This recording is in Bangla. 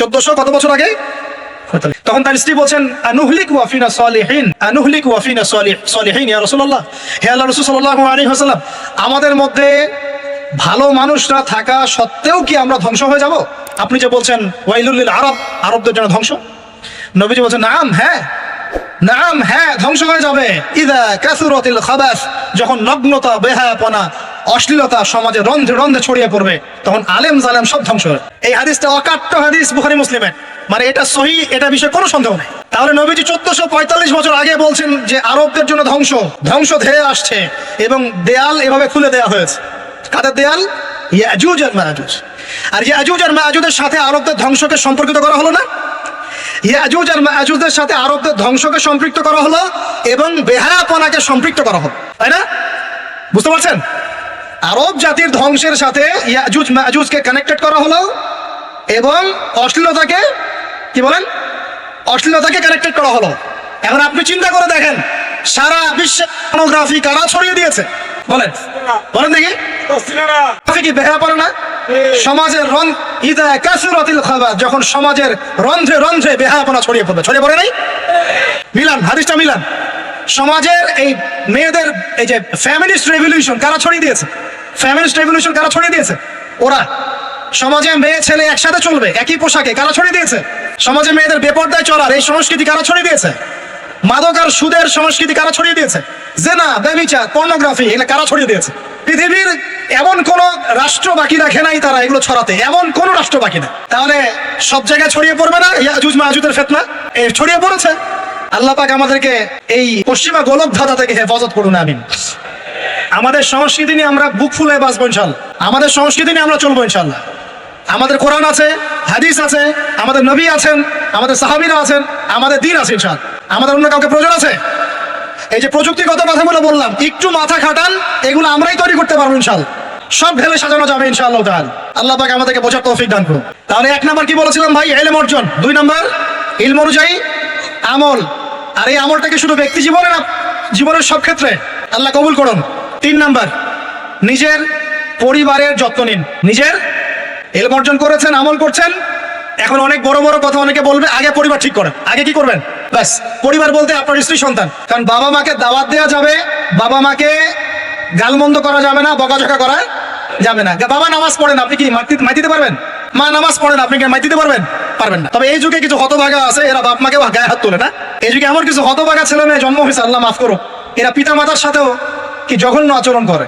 1400 কত বছর আগে? তখন তার স্ত্রী বলছেন আনুহলিক ওয়াফিনা সলিহিন, আনুহলিক ওয়াফিনা সলিহিন ইয়া রাসূলুল্লাহ, হে আল্লাহ রাসূল সাল্লাল্লাহু আলাইহি ওয়াসাল্লাম, আমাদের মধ্যে ভালো মানুষরা থাকা সত্ত্বেও কি আমরা ধ্বংস হয়ে যাব? আপনি যে বলছেন ওয়াইলুল লিল আরব, আরবদের জন্য ধ্বংস। নবীজি বলছেন নাম হ্যাঁ, নাম হ্যাঁ, ধ্বংস হয়ে যাবে। ইদা কাসুরাতিল খাবাস, যখন নগ্নতা, বেহায়াপনা, অশ্লীলতা সমাজে রন্ধ্রে রন্ধ্রে ছড়িয়ে পড়বে, তখন আলেম জালেম সব ধ্বংস হবে। এই হাদিসটা অকাট্য হাদিস, বুখারী মুসলিমের, মানে এটা সহি, এটা বিষয়ে কোনো সন্দেহ নেই। তাহলে নবীজি 1445 বছর আগে বলছেন যে আরবদের জন্য ধ্বংস, ধ্বংস ধেয়ে আসছে, এবং দেয়াল এভাবে খুলে দেওয়া হয়েছে। কাদের দেয়াল? ইয়াজুজ আর মাজুজ। আর ইয়াজুজ আর মাজুজের সাথে আরবদের ধ্বংসকে সম্পর্কিত করা হলো না? ইয়াজুজ আর মাজুজের সাথে আরবদের ধ্বংসকে সম্পৃক্ত করা হলো এবং বেহায়াপনাকে সম্পৃক্ত করা হলো, তাই না? বুঝতে পারছেন? আরব জাতির ধ্বংসের সাথে ইয়াজুজ মাজুজকে কানেক্টেড করা হলো এবং অশ্লীলতাকে, কি বলেন, অশ্লীলতাকে কানেক্টেড করা হলো। এখন আপনি চিন্তা করে দেখেন, সারা বিশ্বে পর্নোগ্রাফি কারা ছড়িয়ে দিয়েছে? বলেন বলেন দেখি। কি বেহায়াপনা না? সমাজের ইদা কাসুরাতিল খাবাস, যখন সমাজের রন্ধ্রে রন্ধ্রে বেহায়াপনা ছড়িয়ে পড়বে, ছড়িয়ে পড়ে নাই? মিলান, হাদিসটা মিলান। সমাজের এই মেয়েদের এই যে ফ্যামিলিস্ট রেভলিউশন কারা ছড়িয়ে দিয়েছে? ফ্যামিলিস্ট রেভলিউশন কারা ছড়িয়ে দিয়েছে? ওরা। সমাজে মেয়ে ছেলে একসাথে চলবে একই পোশাকে, কারা ছড়িয়ে দিয়েছে? সমাজে মেয়েদের বেপরদায় চলার এই সংস্কৃতি কারা ছড়িয়ে দিয়েছে? মাদক আর সুদের সংস্কৃতি কারা ছড়িয়ে দিয়েছে? জেনা, ব্যভিচার, পর্নোগ্রাফি, এগুলো কারা ছড়িয়ে দিয়েছে? পৃথিবীর এমন কোন রাষ্ট্র বাকি রাখে নাই তারা এগুলো ছড়াতে, এমন কোন রাষ্ট্র বাকি না। তাহলে সব জায়গায় ছড়িয়ে পড়বে না ইয়াজুজ মাজুজের ফিতনা? এই ছড়িয়ে পড়েছে। আল্লাহ পাক আমাদেরকে এই পশ্চিমা গোলক ধাঁধা থেকে হেফাজত করুন, আমিন। আমাদের সংস্কৃতি নিয়ে আমরা বুক ফুলে বাঁচবো ইনশাল্লাহ, আমাদের সংস্কৃতি নিয়ে আমরা চলবো ইনশাল্লাহ। আমাদের কোরআন আছে, হাদিস আছে, আমাদের নবী আছেন, আমাদের সাহাবীরা আছেন, আমাদের দ্বীন আছে ইনশাল্লাহ। আমাদের অন্য কাউকে প্রয়োজন আছে? এই যে প্রযুক্তিগত কথাগুলো বললাম, একটু মাথা খাটান, এগুলো আমরাই তৈরি করতে পারবো ইনশাল্লাহ। সব ঢেলে সাজানো যাবে ইনশাআল্লাহ তাআলা। আল্লাহ পাক আমাদেরকে বোঝার তৌফিক দান করুন। তাহলে 1 নাম্বার কি বলেছিলাম ভাই? ইলম অর্জন। 2 নাম্বার ইলম অনুযায়ী আমল। আর এই আমলটাকে শুধু ব্যক্তি জীবনে না, জীবনের সব ক্ষেত্রে আল্লাহ কবুল করুন। 3 নাম্বার নিজের পরিবারের যত্ন নিন। নিজের ইলম অর্জন করেছেন, আমল করছেন, এখন অনেক বড় বড় কথা অনেকে বলবে, আগে পরিবার ঠিক করেন। আগে কি করবেন? ব্যাস, পরিবার বলতে আপনার স্ত্রী সন্তান। কারণ বাবা মাকে দাওয়াত দেওয়া যাবে, বাবা মাকে গালমন্দ করা যাবে না, বকাঝকা করা যাবে না। বাবা নামাজ পড়েন, আপনি কি মাই দিতে পারবেন? মা নামাজ পড়েন, আপনি কি মাই দিতে পারবেন? পারবেন না। তবে এই যুগে কিছু হতভাগা আছে, এরা বাপ মাকে গায়ে হাত তোলে না। এই যুগে এমন কিছু হতভাগা ছেলে মেয়ে জন্ম হয়েছে, আল্লাহ মাফ করো, এরা পিতা মাতার সাথেও কি জঘন্য আচরণ করে।